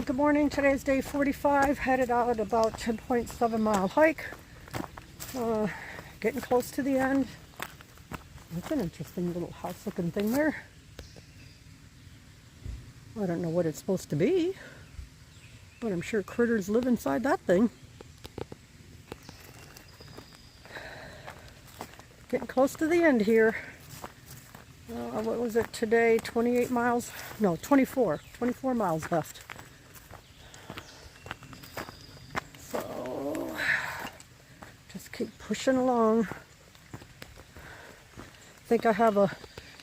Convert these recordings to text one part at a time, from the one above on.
Good morning. Today's day 45. Headed out about 10.7 mile hike. Getting close to the end. That's an interesting little house looking thing there. I don't know what it's supposed to be, but I'm sure critters live inside that thing. Getting close to the end here. What was it today? 28 miles? No, 24. 24 miles left. So, just keep pushing along. I think I have a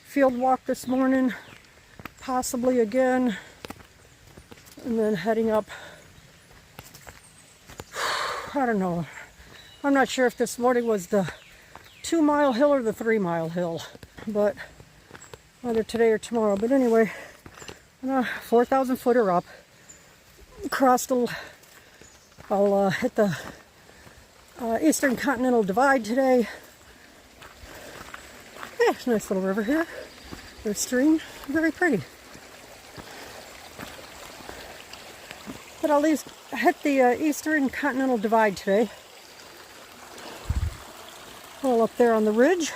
field walk this morning, possibly again, and then heading up. I don't know. I'm not sure if this morning was the 2-mile hill or the 3-mile hill, but either today or tomorrow. But anyway, 4,000 footer up. I'll hit the Eastern Continental Divide today. Yeah, it's a nice little river here. There's a stream, very pretty. But I'll at least hit the Eastern Continental Divide today. Well, up there on the ridge.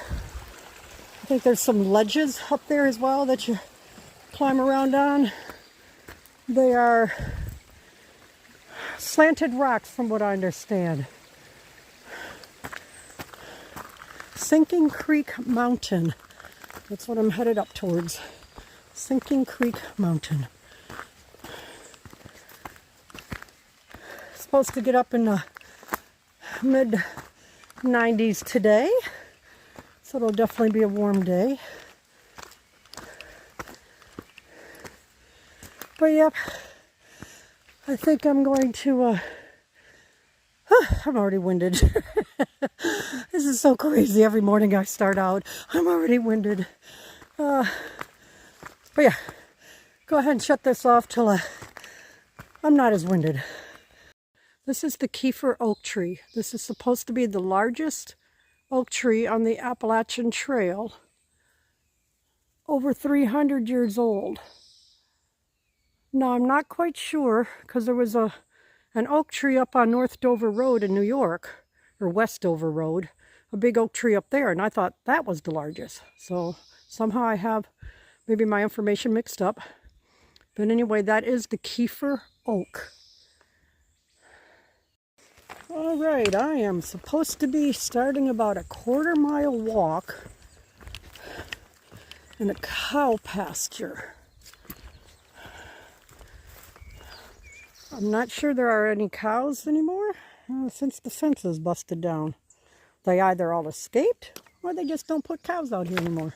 I think there's some ledges up there as well that you climb around on. They are slanted rocks from what I understand. Sinking Creek Mountain. That's what I'm headed up towards. Sinking Creek Mountain. Supposed to get up in the mid-90s today. So it'll definitely be a warm day. But yep, I think I'm going to, I'm already winded. This is so crazy. Every morning I start out, I'm already winded. But yeah, go ahead and shut this off till I'm not as winded. This is the Kiefer oak tree. This is supposed to be the largest oak tree on the Appalachian Trail. Over 300 years old. Now I'm not quite sure because there was an oak tree up on North Dover Road in New York, or West Dover Road, a big oak tree up there, and I thought that was the largest. So somehow I have maybe my information mixed up. But anyway, that is the Kiefer oak. All right, I am supposed to be starting about a 1/4 mile walk in a cow pasture. I'm not sure there are any cows anymore since the fence is busted down. They either all escaped or they just don't put cows out here anymore.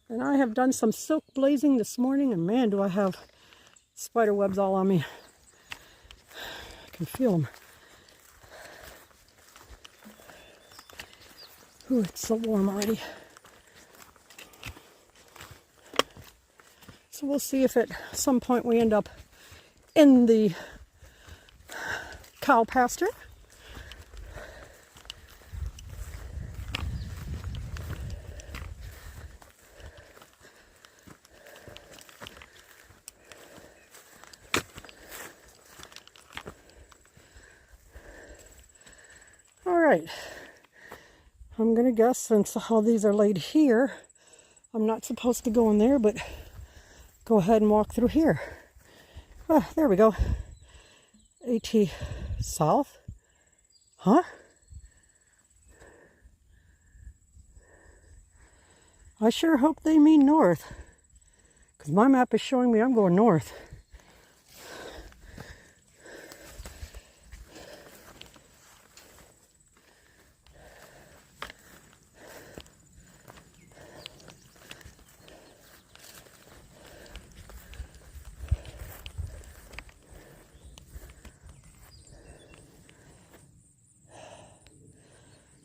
And I have done some silk blazing this morning, and man, do I have spider webs all on me. I can feel them. Ooh, it's so warm already. So we'll see if at some point we end up in the cow pasture. All right. I'm going to guess, since how these are laid here, I'm not supposed to go in there, but go ahead and walk through here. Oh, there we go. AT South. Huh? I sure hope they mean north, because my map is showing me I'm going north.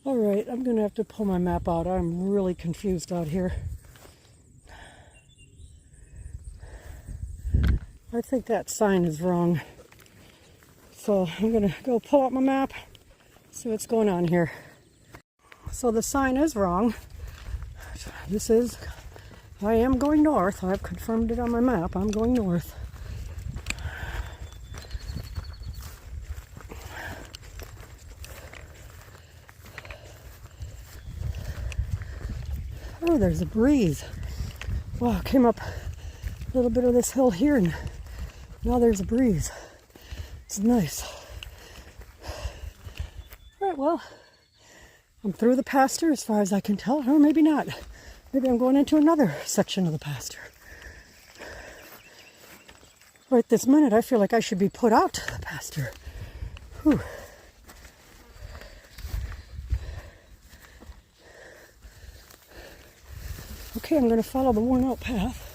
All right, I'm going to have to pull my map out. I'm really confused out here. I think that sign is wrong. So I'm going to go pull out my map, see what's going on here. So the sign is wrong. I am going north. I've confirmed it on my map. I'm going north. Oh, there's a breeze. Wow, came up a little bit of this hill here and now there's a breeze. It's nice. All right, well, I'm through the pasture as far as I can tell, or maybe not. Maybe I'm going into another section of the pasture. Right this minute, I feel like I should be put out to the pasture. Whew. Okay, I'm going to follow the worn out path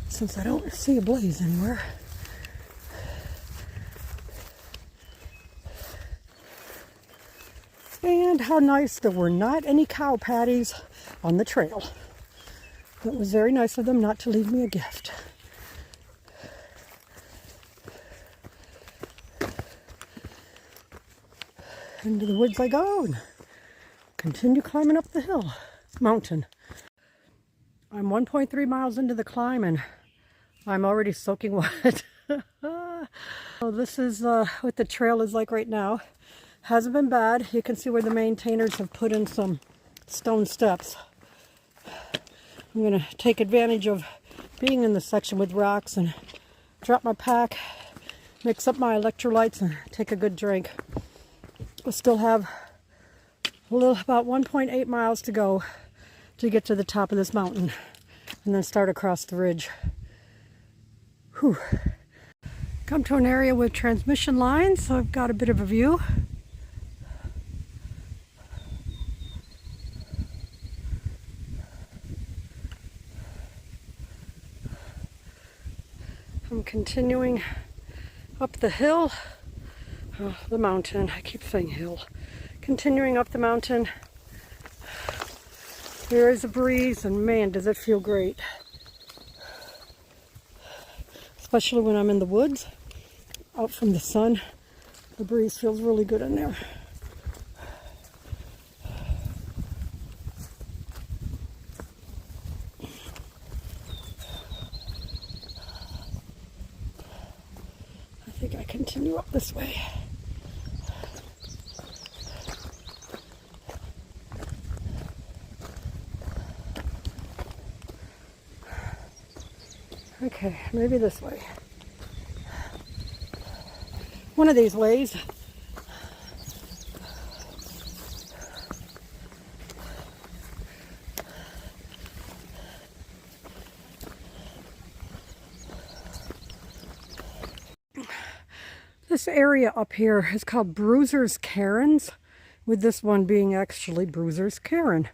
since I don't see a blaze anywhere. And how nice there were not any cow patties on the trail. It was very nice of them not to leave me a gift. Into the woods I go and continue climbing up the mountain. I'm 1.3 miles into the climb and I'm already soaking wet. So this is what the trail is like right now. Hasn't been bad. You can see where the maintainers have put in some stone steps. I'm going to take advantage of being in this section with rocks and drop my pack, mix up my electrolytes and take a good drink. We'll still have about 1.8 miles to go to get to the top of this mountain and then start across the ridge. Whew. Come to an area with transmission lines, so I've got a bit of a view. I'm continuing up the hill, the mountain, I keep saying hill. Continuing up the mountain. There is a breeze and man, does it feel great. Especially when I'm in the woods, out from the sun. The breeze feels really good in there. I think I continue up this way. Okay, maybe this way. One of these ways. This area up here is called Bruiser's Cairns, with this one being actually Bruiser's Cairn.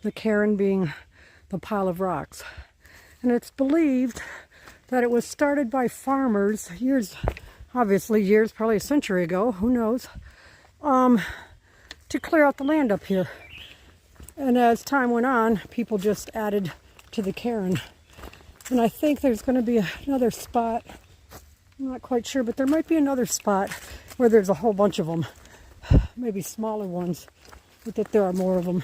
The cairn being the pile of rocks. And it's believed that it was started by farmers obviously years, probably a century ago, who knows, to clear out the land up here. And as time went on, people just added to the cairn. And I think there's going to be another spot, I'm not quite sure, but there might be another spot where there's a whole bunch of them. Maybe smaller ones, but that there are more of them.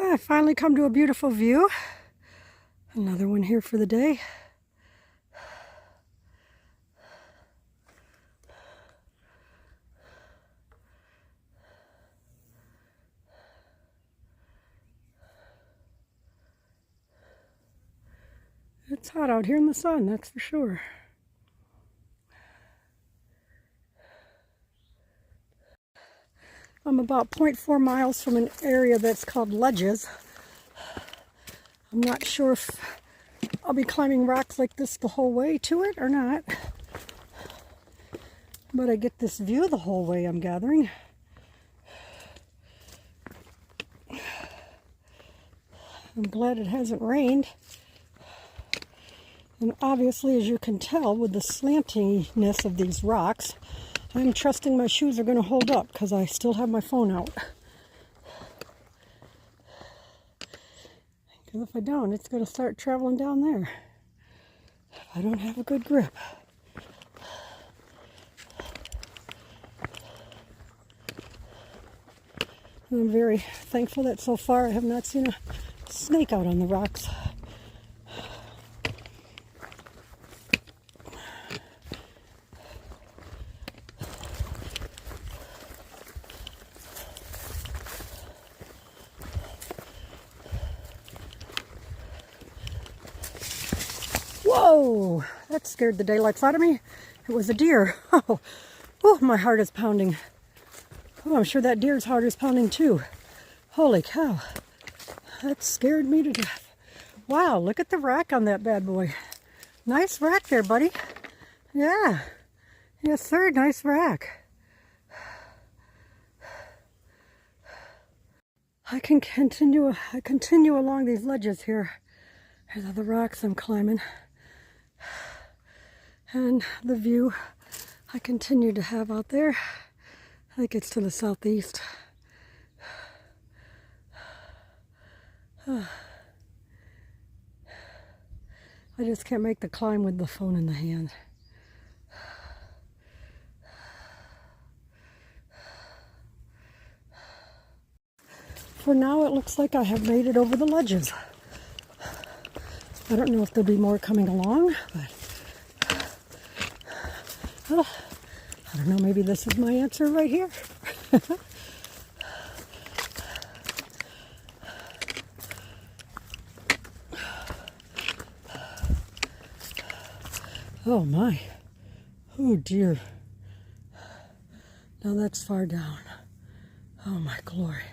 I finally come to a beautiful view. Another one here for the day. It's hot out here in the sun, that's for sure. I'm about 0.4 miles from an area that's called Ledges. I'm not sure if I'll be climbing rocks like this the whole way to it or not. But I get this view the whole way, I'm gathering. I'm glad it hasn't rained. And obviously, as you can tell, with the slantiness of these rocks, I'm trusting my shoes are going to hold up because I still have my phone out. Because if I don't, it's going to start traveling down there. If I don't have a good grip. And I'm very thankful that so far I have not seen a snake out on the rocks. Whoa! That scared the daylights out of me. It was a deer. Oh, my heart is pounding. Oh, I'm sure that deer's heart is pounding too. Holy cow. That scared me to death. Wow, look at the rack on that bad boy. Nice rack there, buddy. Yeah. Yes, sir. Nice rack. I continue along these ledges here. These are the rocks I'm climbing. And the view I continue to have out there. I think it's to the southeast. I just can't make the climb with the phone in the hand. For now, it looks like I have made it over the ledges. I don't know if there'll be more coming along, but well, I don't know, maybe this is my answer right here. Oh my. Oh dear. Now that's far down. Oh my glory.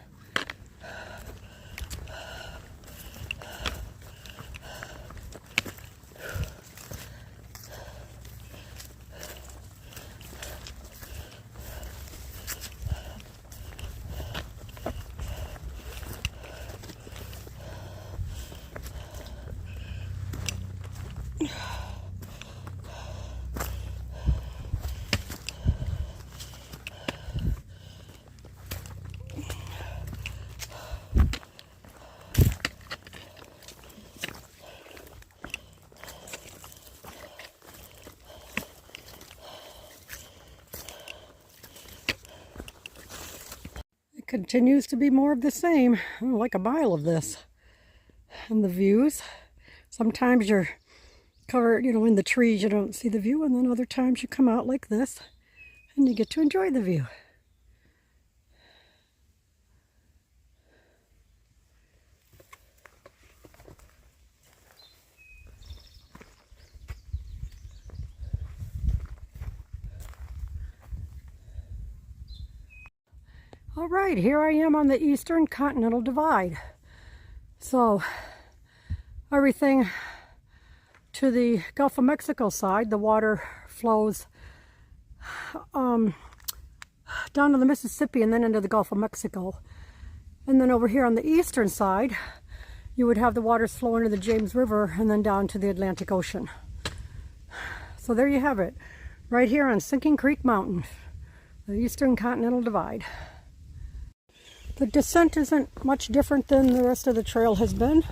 Continues to be more of the same. Like a mile of this. And the views. Sometimes you're covered, in the trees, you don't see the view, and then other times you come out like this and you get to enjoy the view. All right, here I am on the Eastern Continental Divide. So everything to the Gulf of Mexico side, the water flows down to the Mississippi and then into the Gulf of Mexico. And then over here on the eastern side, you would have the waters flow into the James River and then down to the Atlantic Ocean. So there you have it, right here on Sinking Creek Mountain, the Eastern Continental Divide. The descent isn't much different than the rest of the trail has been.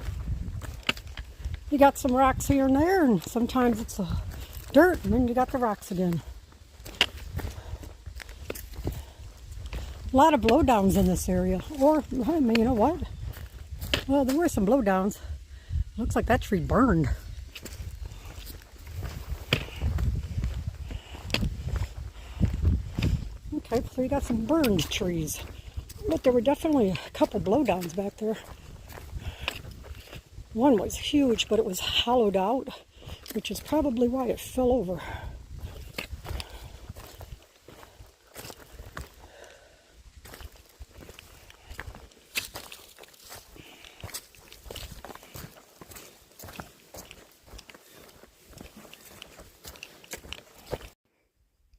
You got some rocks here and there, and sometimes it's dirt, and then you got the rocks again. A lot of blowdowns in this area. Or, I mean, you know what? Well, there were some blowdowns. Looks like that tree burned. Okay, so you got some burned trees. But there were definitely a couple blowdowns back there. One was huge, but it was hollowed out, which is probably why it fell over.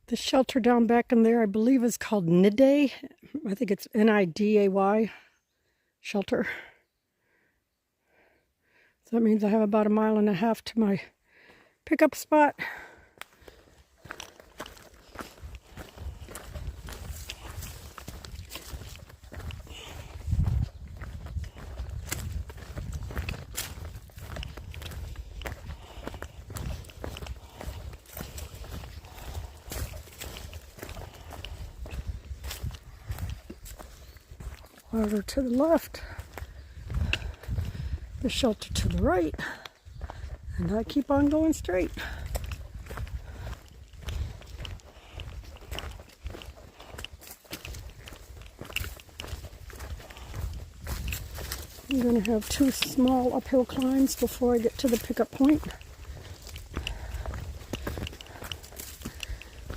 The shelter down back in there, I believe, is called Niday. I think it's Niday shelter. So that means I have about 1.5 miles to my pickup spot. Water to the left, the shelter to the right, and I keep on going straight. I'm going to have 2 small uphill climbs before I get to the pickup point.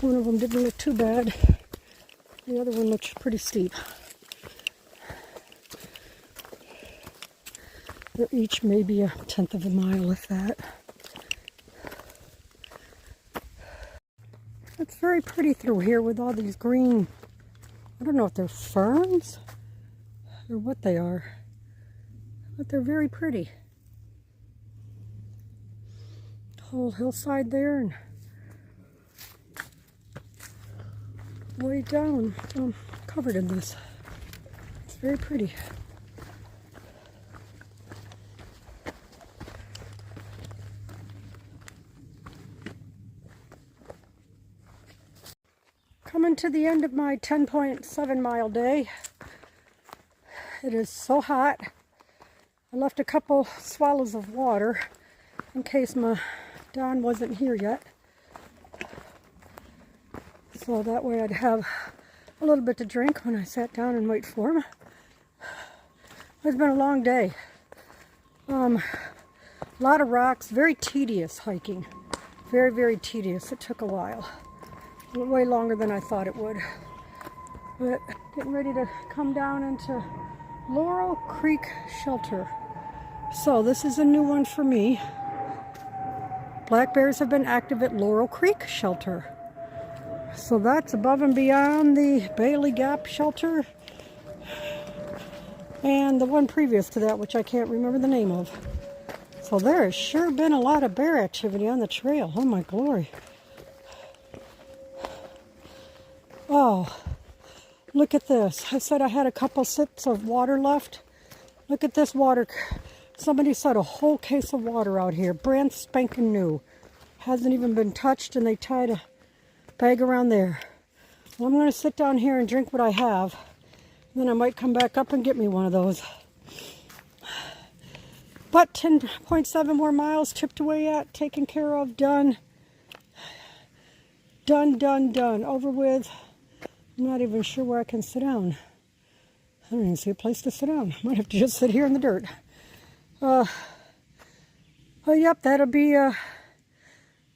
One of them didn't look too bad. The other one looked pretty steep. They're each maybe 1/10 of a mile, if that. It's very pretty through here with all these green, I don't know if they're ferns or what they are, but they're very pretty. The whole hillside there and way down, covered in this. It's very pretty. Coming to the end of my 10.7 mile day. It is so hot. I left a couple swallows of water in case my Don wasn't here yet. So that way I'd have a little bit to drink when I sat down and wait for him. It's been a long day. A lot of rocks, very tedious hiking. Very, very tedious. It took a while. Way longer than I thought it would. But getting ready to come down into Laurel Creek Shelter. So this is a new one for me. Black bears have been active at Laurel Creek Shelter. So that's above and beyond the Bailey Gap Shelter and the one previous to that, which I can't remember the name of. So there has sure been a lot of bear activity on the trail. Oh my glory. Oh, look at this. I said I had a couple sips of water left. Look at this water. Somebody set a whole case of water out here, brand spanking new. Hasn't even been touched, and they tied a bag around there. Well, I'm going to sit down here and drink what I have. And then I might come back up and get me one of those. But 10.7 more miles chipped away at, taken care of, done. Done, done, done. Over with. I'm not even sure where I can sit down. I don't even see a place to sit down. I might have to just sit here in the dirt. Well, yep, that'll be a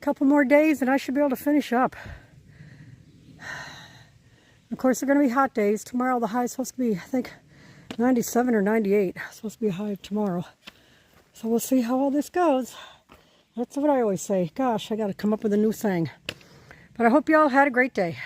couple more days and I should be able to finish up. Of course, they're going to be hot days. Tomorrow the high is supposed to be, I think, 97 or 98. It's supposed to be a high tomorrow. So we'll see how all this goes. That's what I always say. Gosh, I got to come up with a new saying. But I hope you all had a great day.